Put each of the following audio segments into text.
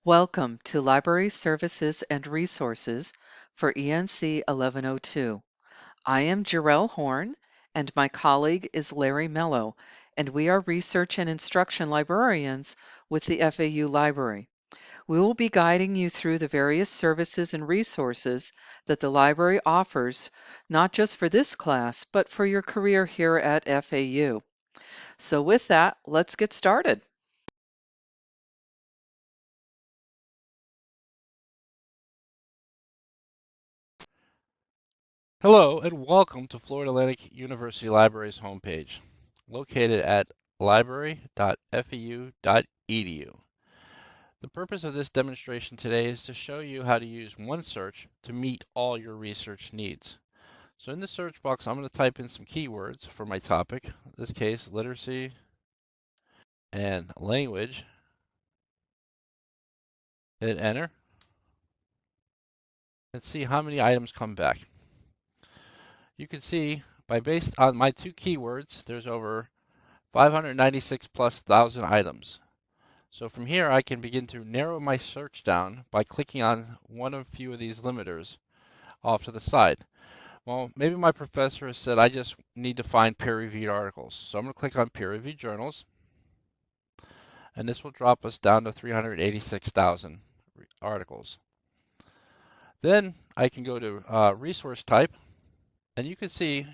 Welcome to Library Services and Resources for ENC 1102. I am Jarell Horn, and my colleague is Larry Mello, and we are Research and Instruction Librarians with the FAU Library. We will be guiding you through the various services and resources that the library offers, not just for this class, but for your career here at FAU. So with that, let's get started. Hello and welcome to Florida Atlantic University Library's homepage, located at library.fau.edu. The purpose of this demonstration today is to show you how to use OneSearch to meet all your research needs. So in the search box, I'm going to type in some keywords for my topic, in this case, literacy and language. Hit enter and see how many items come back. You can see based on my two keywords, there's over 596 plus thousand items. So from here, I can begin to narrow my search down by clicking on one of a few of these limiters off to the side. Well, maybe my professor has said I just need to find peer-reviewed articles. So I'm going to click on peer-reviewed journals, and this will drop us down to 386,000 articles. Then I can go to resource type, and you can see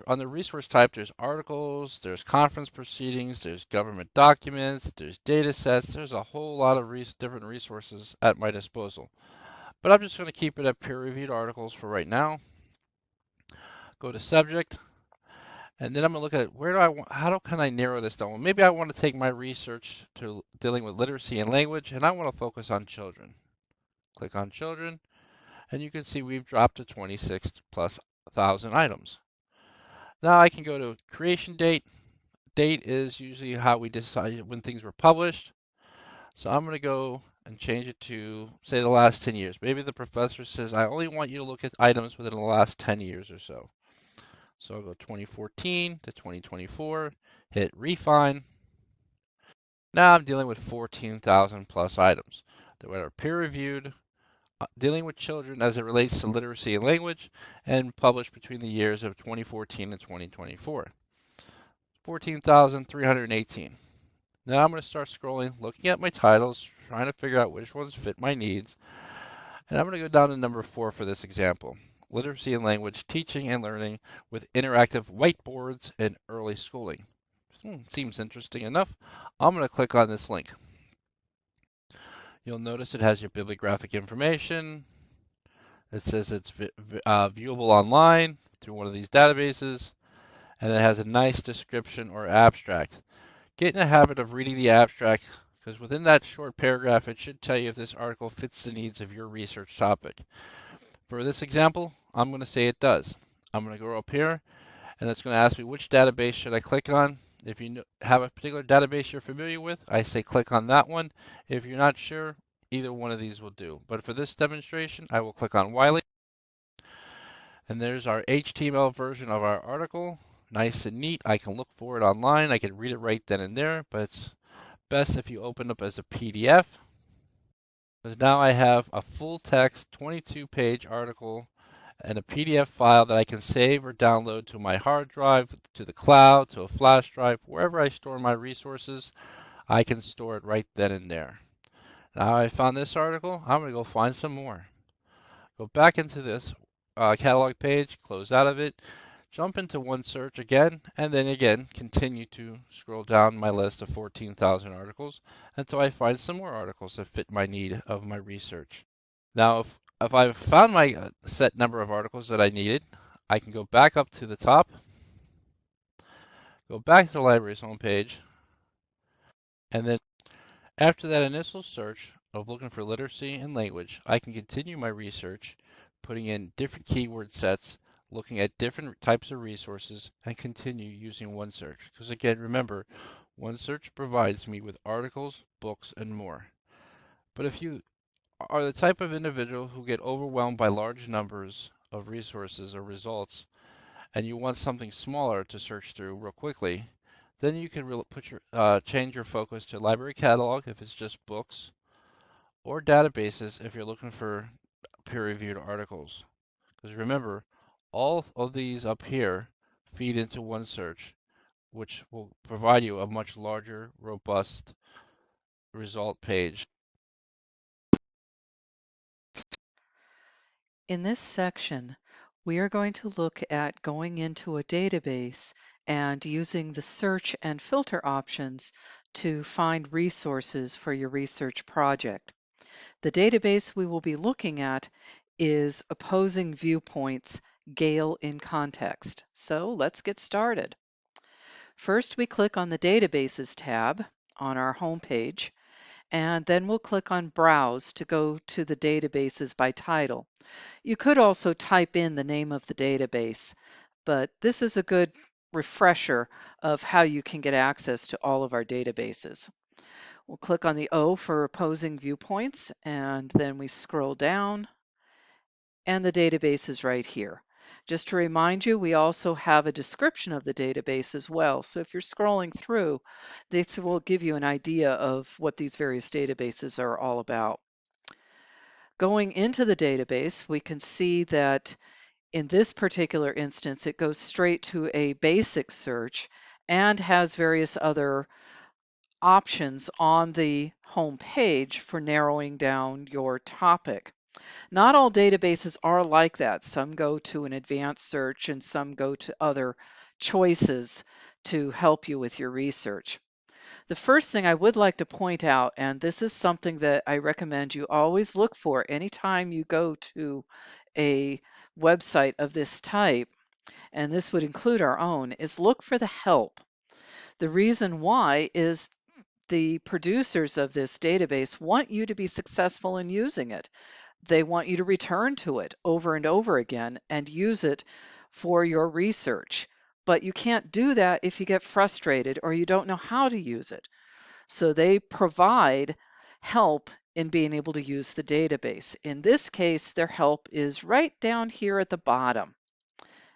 on the resource type, there's articles, there's conference proceedings, there's government documents, there's data sets. There's a whole lot of different resources at my disposal. But I'm just going to keep it at peer-reviewed articles for right now. Go to subject, and then I'm going to look at how can I narrow this down? Well, maybe I want to take my research to dealing with literacy and language, and I want to focus on children. Click on children, and you can see we've dropped to 26 plus thousand items. Now I can go to creation date. Date is usually how we decide when things were published. So I'm going to go and change it to, say, the last 10 years. Maybe the professor says, I only want you to look at items within the last 10 years or so. So I'll go 2014 to 2024, hit refine. Now I'm dealing with 14,000 plus items that are peer-reviewed, dealing with children as it relates to literacy and language, and published between the years of 2014 and 2024. 14,318. Now I'm going to start scrolling, looking at my titles, trying to figure out which ones fit my needs. And I'm going to go down to number 4 for this example. Literacy and language teaching and learning with interactive whiteboards in early schooling. Seems interesting enough. I'm going to click on this link. You'll notice it has your bibliographic information. It says it's viewable online through one of these databases. And it has a nice description or abstract. Get in the habit of reading the abstract, because within that short paragraph, it should tell you if this article fits the needs of your research topic. For this example, I'm going to say it does. I'm going to go up here, and it's going to ask me which database should I click on. If you have a particular database you're familiar with, I say click on that one. If you're not sure, either one of these will do. But for this demonstration, I will click on Wiley. And there's our HTML version of our article. Nice and neat. I can look for it online. I can read it right then and there, but it's best if you open up as a PDF. Because now I have a full text 22-page article and a PDF file that I can save or download to my hard drive, to the cloud, to a flash drive, wherever I store my resources. I can store it right then and there. Now I found this article, I'm going to go find some more. Go back into this catalog page, close out of it, jump into OneSearch again, and then again continue to scroll down my list of 14,000 articles until I find some more articles that fit my need of my research. Now, if I've found my set number of articles that I needed, I can go back up to the top, go back to the library's homepage, and then after that initial search of looking for literacy and language, I can continue my research, putting in different keyword sets, looking at different types of resources, and continue using OneSearch. Because again, remember, OneSearch provides me with articles, books, and more. But if you are the type of individual who get overwhelmed by large numbers of resources or results, and you want something smaller to search through real quickly, Then you can change your focus to library catalog if it's just books, or databases if you're looking for peer-reviewed articles. Because remember, all of these up here feed into OneSearch, which will provide you a much larger, robust result page. In this section, we are going to look at going into a database and using the search and filter options to find resources for your research project. The database we will be looking at is Opposing Viewpoints Gale in Context. So let's get started. First, we click on the Databases tab on our home page, and then we'll click on Browse to go to the databases by title. You could also type in the name of the database, but this is a good refresher of how you can get access to all of our databases. We'll click on the O for Opposing Viewpoints, and then we scroll down, and the database is right here. Just to remind you, we also have a description of the database as well. So if you're scrolling through, this will give you an idea of what these various databases are all about. Going into the database, we can see that in this particular instance, it goes straight to a basic search and has various other options on the home page for narrowing down your topic. Not all databases are like that. Some go to an advanced search and some go to other choices to help you with your research. The first thing I would like to point out, and this is something that I recommend you always look for anytime you go to a website of this type, and this would include our own, is look for the help. The reason why is the producers of this database want you to be successful in using it. They want you to return to it over and over again and use it for your research. But you can't do that if you get frustrated or you don't know how to use it. So they provide help in being able to use the database. In this case, their help is right down here at the bottom.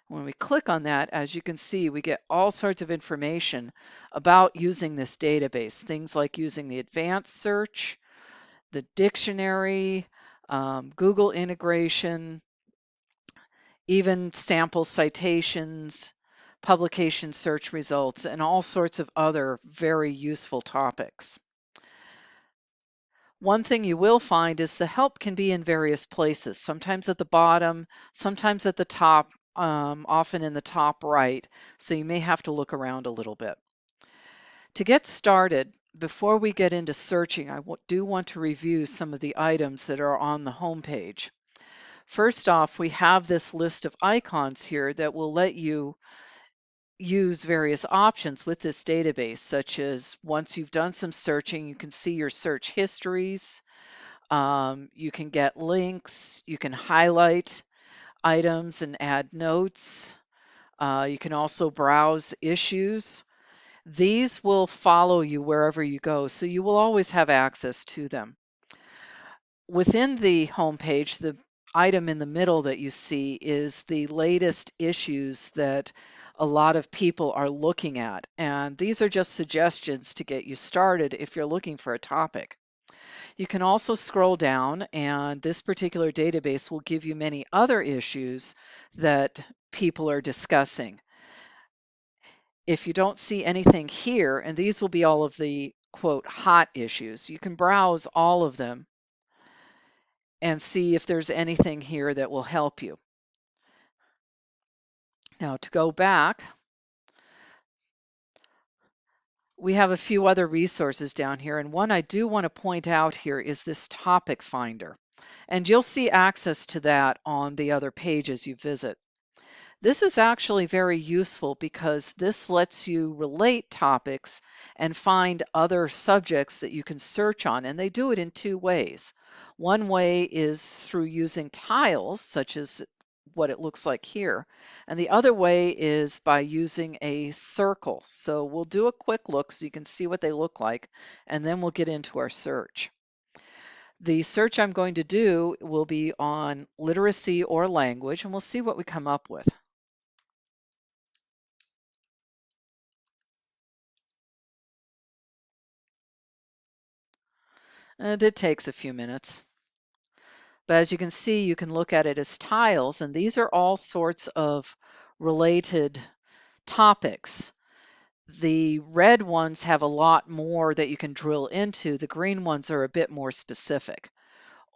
When we click on that, as you can see, we get all sorts of information about using this database. Things like using the advanced search, the dictionary, Google integration, even sample citations, publication search results, and all sorts of other very useful topics. One thing you will find is the help can be in various places, sometimes at the bottom, sometimes at the top, often in the top right, so you may have to look around a little bit. To get started, before we get into searching, I do want to review some of the items that are on the home page. First off, we have this list of icons here that will let you use various options with this database, such as once you've done some searching, you can see your search histories, you can get links, you can highlight items and add notes. You can also browse issues. These will follow you wherever you go, so you will always have access to them. Within the home page, the item in the middle that you see is the latest issues that a lot of people are looking at. And these are just suggestions to get you started if you're looking for a topic. You can also scroll down, and this particular database will give you many other issues that people are discussing. If you don't see anything here, and these will be all of the quote hot issues, you can browse all of them and see if there's anything here that will help you. Now to go back, we have a few other resources down here, and one I do want to point out here is this topic finder. And you'll see access to that on the other pages you visit. This is actually very useful because this lets you relate topics and find other subjects that you can search on, and they do it in two ways. One way is through using tiles, such as what it looks like here, and the other way is by using a circle. So we'll do a quick look so you can see what they look like, and then we'll get into our search. The search I'm going to do will be on literacy or language, and we'll see what we come up with. And it takes a few minutes. But as you can see, you can look at it as tiles, and these are all sorts of related topics. The red ones have a lot more that you can drill into. The green ones are a bit more specific.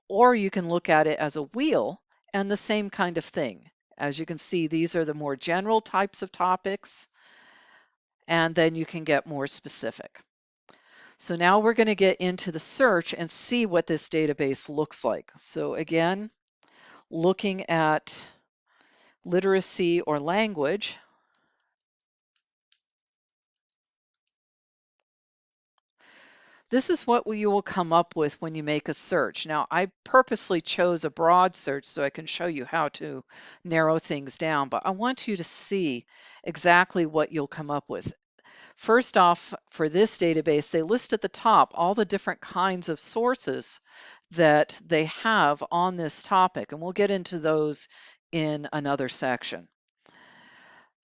Or you can look at it as a wheel and the same kind of thing. As you can see, these are the more general types of topics, and then you can get more specific. So now we're going to get into the search and see what this database looks like. So again, looking at literacy or language, this is what you will come up with when you make a search. Now, I purposely chose a broad search so I can show you how to narrow things down, but I want you to see exactly what you'll come up with. First off, for this database, they list at the top all the different kinds of sources that they have on this topic, and we'll get into those in another section.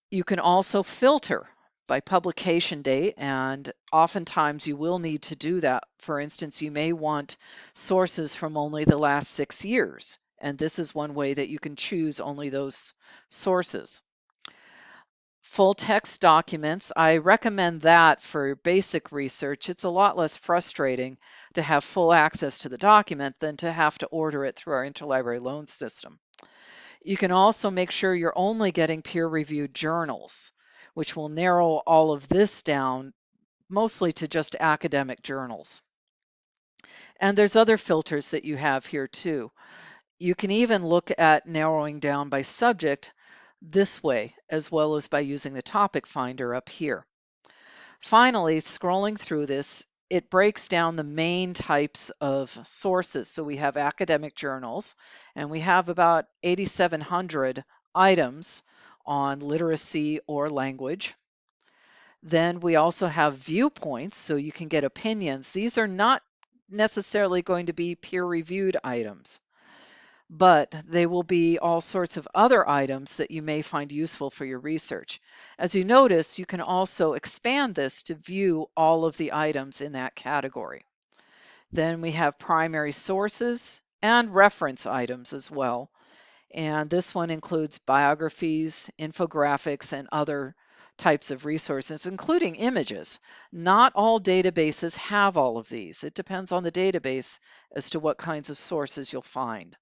You can also filter by publication date, and oftentimes you will need to do that. For instance, you may want sources from only the last 6 years, and this is one way that you can choose only those sources. Full text documents, I recommend that for basic research. It's a lot less frustrating to have full access to the document than to have to order it through our interlibrary loan system. You can also make sure you're only getting peer-reviewed journals, which will narrow all of this down mostly to just academic journals. And there's other filters that you have here too. You can even look at narrowing down by subject this way, as well as by using the topic finder up here. Finally, scrolling through this, it breaks down the main types of sources. So we have academic journals, and we have about 8,700 items on literacy or language. Then we also have viewpoints, so you can get opinions. These are not necessarily going to be peer-reviewed items, but they will be all sorts of other items that you may find useful for your research. As you notice, you can also expand this to view all of the items in that category. Then we have primary sources and reference items as well. And this one includes biographies, infographics, and other types of resources, including images. Not all databases have all of these. It depends on the database as to what kinds of sources you'll find.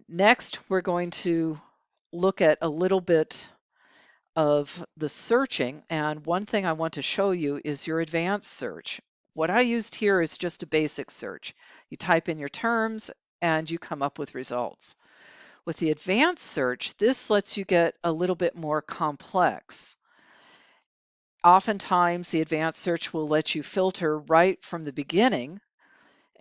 Next, we're going to look at a little bit of the searching, and one thing I want to show you is your advanced search. What I used here is just a basic search. You type in your terms and you come up with results. With the advanced search, this lets you get a little bit more complex. Oftentimes, the advanced search will let you filter right from the beginning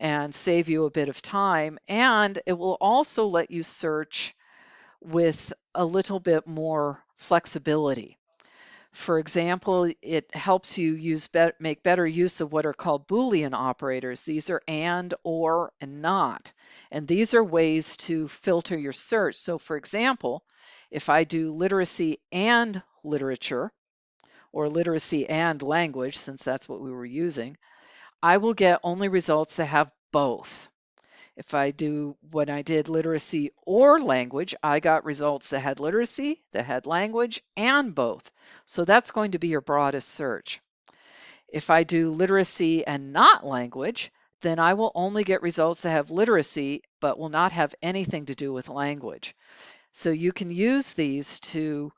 and save you a bit of time, and it will also let you search with a little bit more flexibility. For example, it helps you make better use of what are called Boolean operators. These are and, or, and not. And these are ways to filter your search. So for example, if I do literacy and literature, or literacy and language, since that's what we were using, I will get only results that have both. When I did literacy or language, I got results that had literacy, that had language, and both. So that's going to be your broadest search. If I do literacy and not language, then I will only get results that have literacy, but will not have anything to do with language. So you can use these to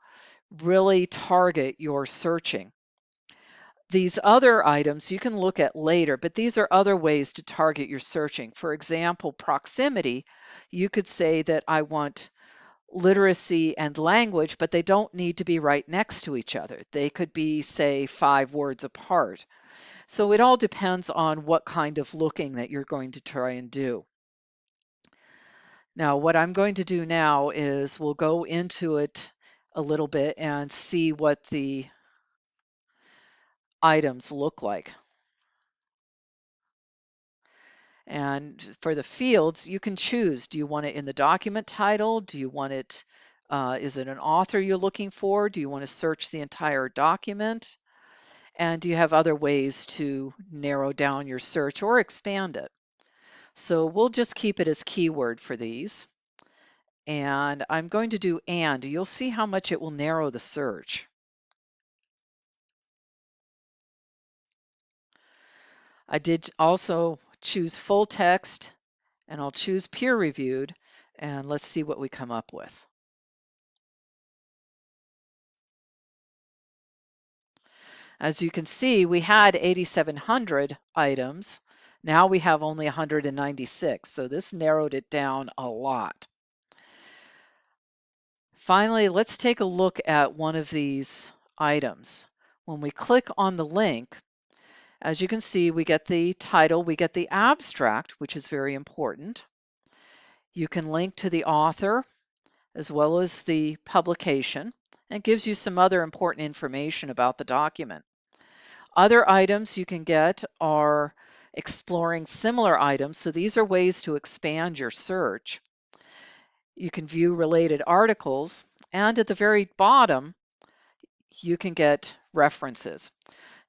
really target your searching. These other items you can look at later, but these are other ways to target your searching. For example, proximity, you could say that I want literacy and language, but they don't need to be right next to each other. They could be, say, 5 words apart. So it all depends on what kind of looking that you're going to try and do. Now, what I'm going to do now is we'll go into it a little bit and see what the items look like. And for the fields, you can choose. Do you want it in the document title? Do you want it, is it an author you're looking for? Do you want to search the entire document? And you have other ways to narrow down your search or expand it. So we'll just keep it as keyword for these. And I'm going to do and. You'll see how much it will narrow the search. I did also choose full text, and I'll choose peer reviewed, and let's see what we come up with. As you can see, we had 8,700 items. Now we have only 196, so this narrowed it down a lot. Finally, let's take a look at one of these items. When we click on the link, as you can see, we get the title, we get the abstract, which is very important. You can link to the author as well as the publication, and gives you some other important information about the document. Other items you can get are exploring similar items, so these are ways to expand your search. You can view related articles, and at the very bottom, you can get references.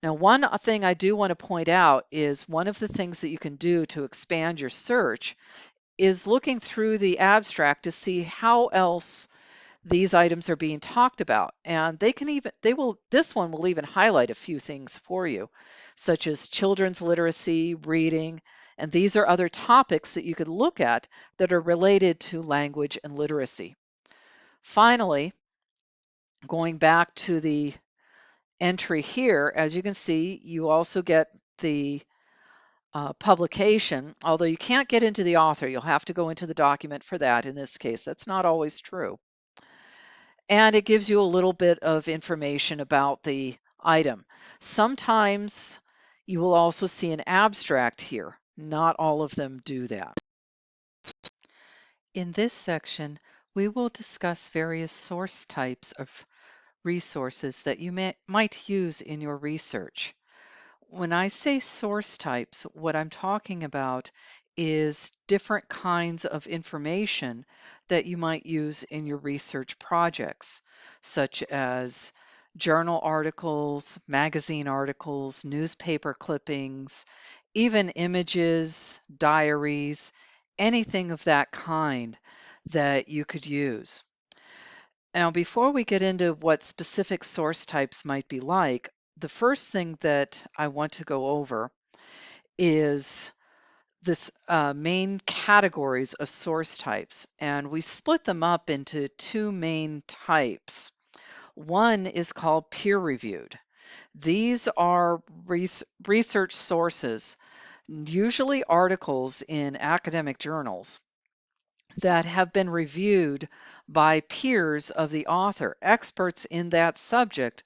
Now, one thing I do want to point out is one of the things that you can do to expand your search is looking through the abstract to see how else these items are being talked about. And this one will even highlight a few things for you, such as children's literacy, reading, and these are other topics that you could look at that are related to language and literacy. Finally, going back to the entry here, as you can see, you also get the publication, although you can't get into the author, you'll have to go into the document for that. In this case, that's not always true. And it gives you a little bit of information about the item. Sometimes you will also see an abstract here. Not all of them do that. In this section, we will discuss various source types of resources that you might use in your research. When I say source types, what I'm talking about is different kinds of information that you might use in your research projects, such as journal articles, magazine articles, newspaper clippings, even images, diaries, anything of that kind that you could use. Now, before we get into what specific source types might be like, the first thing that I want to go over is this main categories of source types, and we split them up into two main types. One is called peer-reviewed. These are research sources, usually articles in academic journals, that have been reviewed by peers of the author, experts in that subject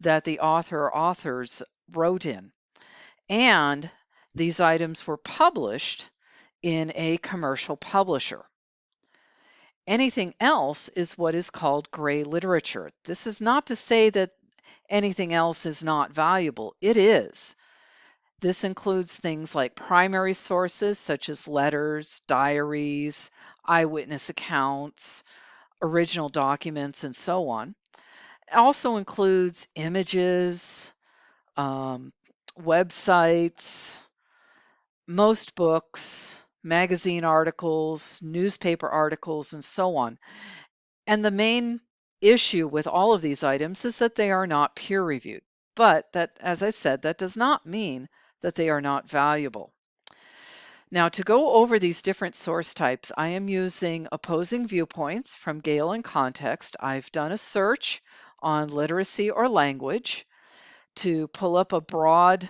that the author or authors wrote in. And these items were published in a commercial publisher. Anything else is what is called gray literature. This is not to say that anything else is not valuable. It is. This includes things like primary sources such as letters, diaries, eyewitness accounts, original documents, and so on. It also includes images, websites, most books, magazine articles, newspaper articles, and so on. And the main issue with all of these items is that they are not peer-reviewed. But that, as I said, that does not mean that they are not valuable. Now, to go over these different source types, I am using opposing viewpoints from Gale and Context. I've done a search on literacy or language to pull up a broad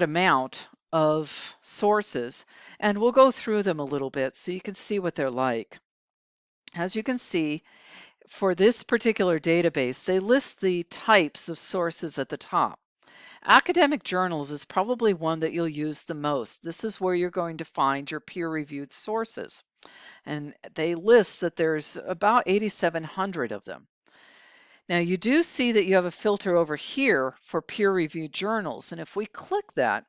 amount of sources, and we'll go through them a little bit so you can see what they're like. As you can see, for this particular database, they list the types of sources at the top. Academic journals is probably one that you'll use the most. This is where you're going to find your peer-reviewed sources. And they list that there's about 8,700 of them. Now you do see that you have a filter over here for peer-reviewed journals. And if we click that,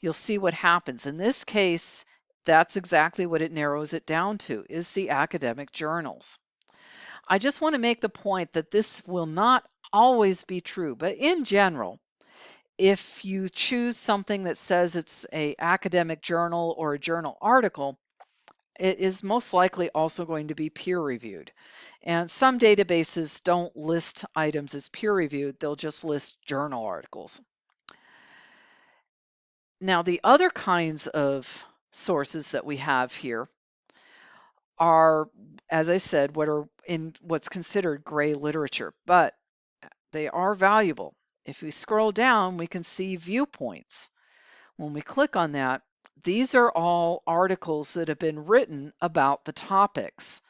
you'll see what happens. In this case, that's exactly what it narrows it down to, is the academic journals. I just want to make the point that this will not always be true, but in general, if you choose something that says it's an academic journal or a journal article, it is most likely also going to be peer reviewed. And some databases don't list items as peer reviewed, they'll just list journal articles. Now, the other kinds of sources that we have here are, as I said, what are in what's considered gray literature, but they are valuable. If we scroll down, we can see viewpoints. When we click on that, these are all articles that have been written about the topics,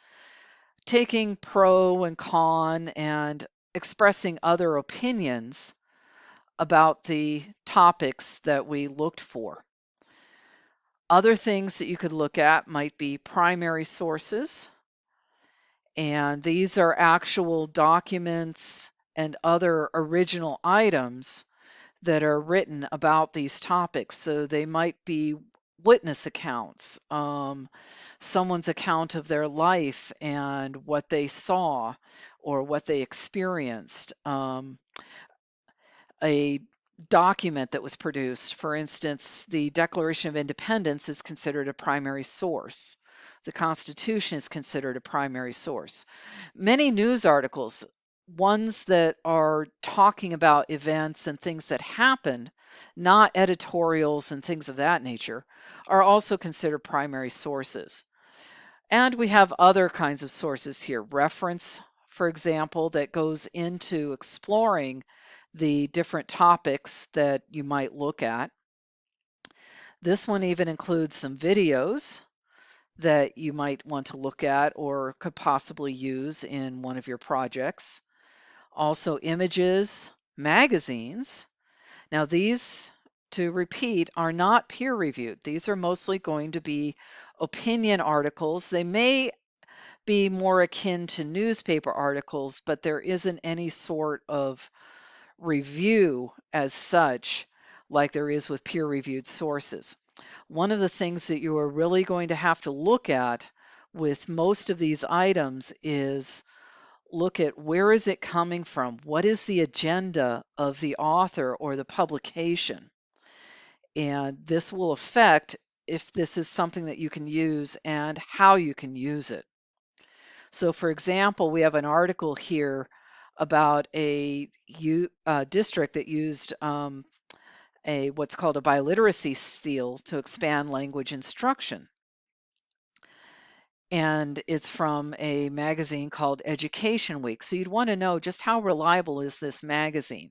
taking pro and con and expressing other opinions about the topics that we looked for. Other things that you could look at might be primary sources, and these are actual documents and other original items that are written about these topics. So they might be witness accounts, someone's account of their life and what they saw or what they experienced, a document that was produced. For instance, the Declaration of Independence is considered a primary source. The Constitution is considered a primary source. Many news articles, ones that are talking about events and things that happened, not editorials and things of that nature, are also considered primary sources. And we have other kinds of sources here. Reference, for example, that goes into exploring the different topics that you might look at. This one even includes some videos that you might want to look at or could possibly use in one of your projects. Also images, magazines. Now these, to repeat, are not peer reviewed. These are mostly going to be opinion articles. They may be more akin to newspaper articles, but there isn't any sort of review as such like there is with peer-reviewed sources. One of the things that you are really going to have to look at with most of these items is look at where is it coming from? What is the agenda of the author or the publication? And this will affect if this is something that you can use and how you can use it. So for example, we have an article here about a district that used a what's called a biliteracy seal to expand language instruction. And it's from a magazine called Education Week. So you'd want to know just how reliable is this magazine.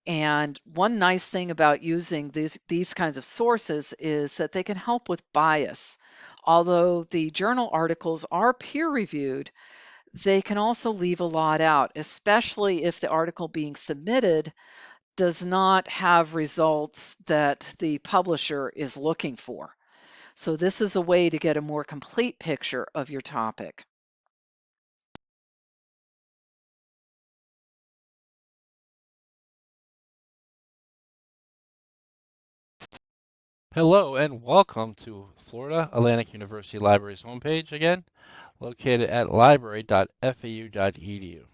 And one nice thing about using these kinds of sources is that they can help with bias. Although the journal articles are peer reviewed, they can also leave a lot out, especially if the article being submitted does not have results that the publisher is looking for. So this is a way to get a more complete picture of your topic. Hello and welcome to Florida Atlantic University Libraries homepage again, located at library.fau.edu.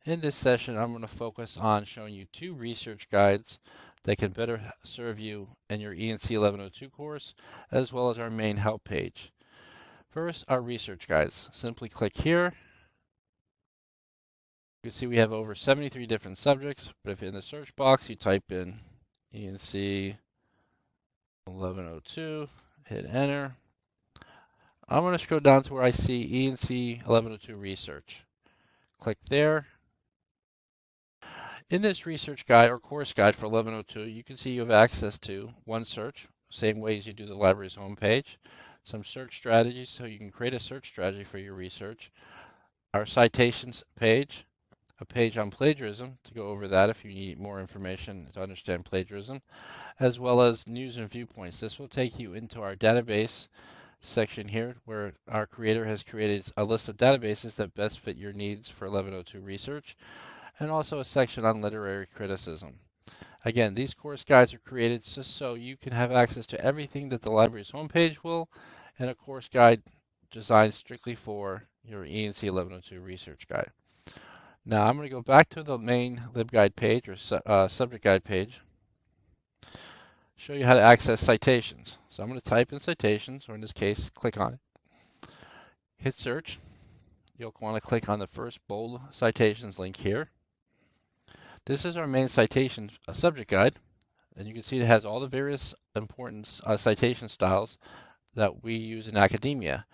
In this session, I'm going to focus on showing you two research guides that can better serve you in your ENC1102 course, as well as our main help page. First, our research guides. Simply click here. You can see we have over 73 different subjects, but if in the search box you type in ENC 1102, hit enter. I'm going to scroll down to where I see ENC 1102 research. Click there. In this research guide or course guide for 1102, you can see you have access to OneSearch, same way as you do the library's homepage, some search strategies so you can create a search strategy for your research, our citations page, a page on plagiarism to go over that if you need more information to understand plagiarism, as well as news and viewpoints. This will take you into our database section here where our creator has created a list of databases that best fit your needs for 1102 research, and also a section on literary criticism. Again, these course guides are created just so you can have access to everything that the library's homepage will, and a course guide designed strictly for your ENC 1102 research guide. Now I'm going to go back to the main LibGuide page or subject guide page, show you how to access citations. So I'm going to type in citations, or in this case, click on it, hit search. You'll want to click on the first bold citations link here. This is our main citation subject guide, and you can see it has all the various important citation styles that we use in academia.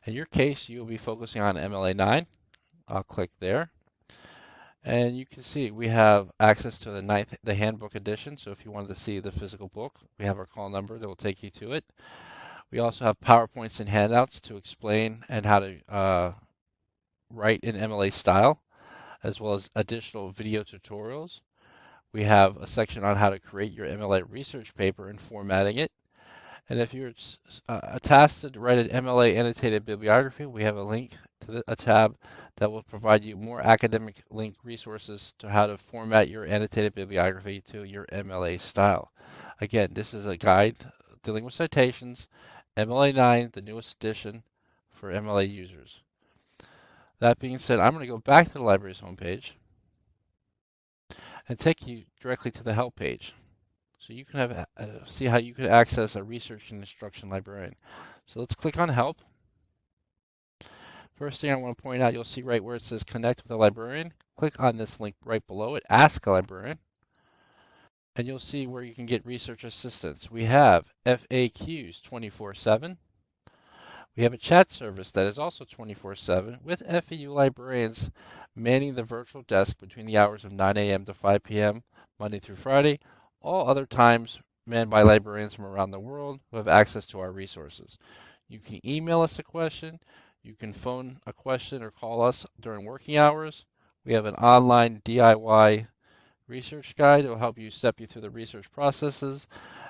In your case, you'll be focusing on MLA 9. I'll click there. And you can see we have access to the handbook edition. So if you wanted to see the physical book, we have our call number that will take you to it. We also have PowerPoints and handouts to explain and how to write in MLA style, as well as additional video tutorials. We have a section on how to create your MLA research paper and formatting it. And if you're tasked to write an MLA annotated bibliography, we have a link to a tab that will provide you more academic link resources to how to format your annotated bibliography to your MLA style. Again, this is a guide dealing with citations, MLA 9, the newest edition for MLA users. That being said, I'm going to go back to the library's homepage and take you directly to the help page. So you can have see how you can access a research and instruction librarian. So let's click on help. First thing I want to point out, you'll see right where it says connect with a librarian. Click on this link right below it, ask a librarian, and you'll see where you can get research assistance. We have FAQs 24/7. We have a chat service that is also 24/7 with FAU librarians manning the virtual desk between the hours of 9 a.m. to 5 p.m. Monday through Friday. All other times manned by librarians from around the world who have access to our resources. You can email us a question, you can phone a question or call us during working hours. We have an online DIY research guide that will help you step you through the research processes,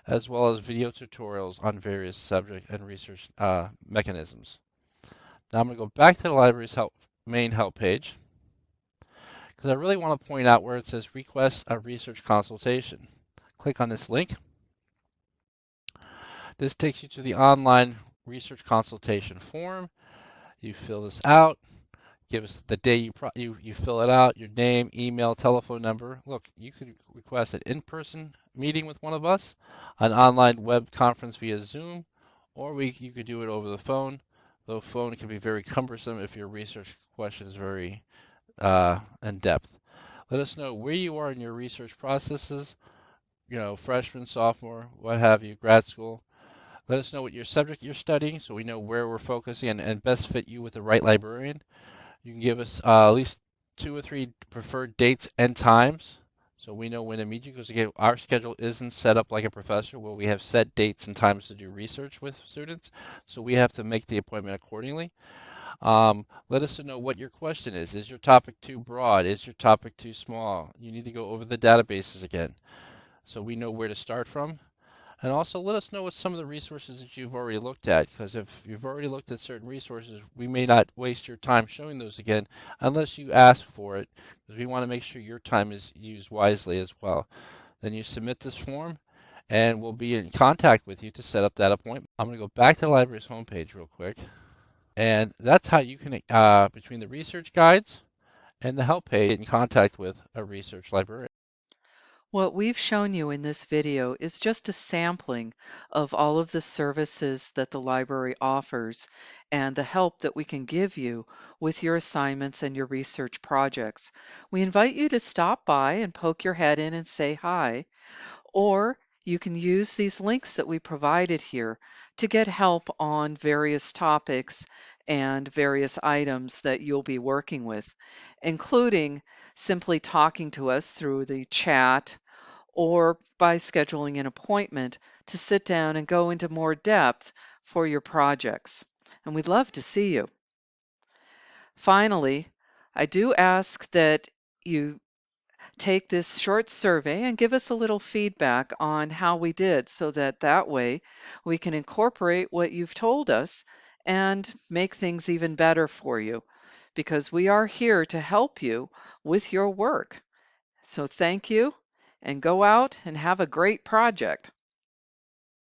as well as video tutorials on various subject and research mechanisms. Now I'm going to go back to the library's main help page because I really want to point out where it says request a research consultation. Click on this link. This takes you to the online research consultation form. You fill this out. Give us the day you fill it out, your name, email, telephone number. Look, you could request an in-person meeting with one of us, an online web conference via Zoom, or you could do it over the phone. Though phone can be very cumbersome if your research question is very in depth. Let us know where you are in your research processes, freshman, sophomore, what have you, grad school. Let us know what your subject you're studying so we know where we're focusing and best fit you with the right librarian. You can give us at least 2 or 3 preferred dates and times so we know when to meet you, because again, our schedule isn't set up like a professor where we have set dates and times to do research with students, so we have to make the appointment accordingly. Let us know what your question is. Is your topic too broad? Is your topic too small? You need to go over the databases again so we know where to start from. And also let us know what some of the resources that you've already looked at, because if you've already looked at certain resources, we may not waste your time showing those again unless you ask for it, because we want to make sure your time is used wisely as well. Then you submit this form and we'll be in contact with you to set up that appointment. I'm going to go back to the library's homepage real quick. And that's how you can, between the research guides and the help page, get in contact with a research librarian. What we've shown you in this video is just a sampling of all of the services that the library offers and the help that we can give you with your assignments and your research projects. We invite you to stop by and poke your head in and say hi, or you can use these links that we provided here to get help on various topics and various items that you'll be working with, including simply talking to us through the chat or by scheduling an appointment to sit down and go into more depth for your projects. And we'd love to see you. Finally, I do ask that you take this short survey and give us a little feedback on how we did, so that way we can incorporate what you've told us and make things even better for you, because we are here to help you with your work. So thank you, and go out and have a great project.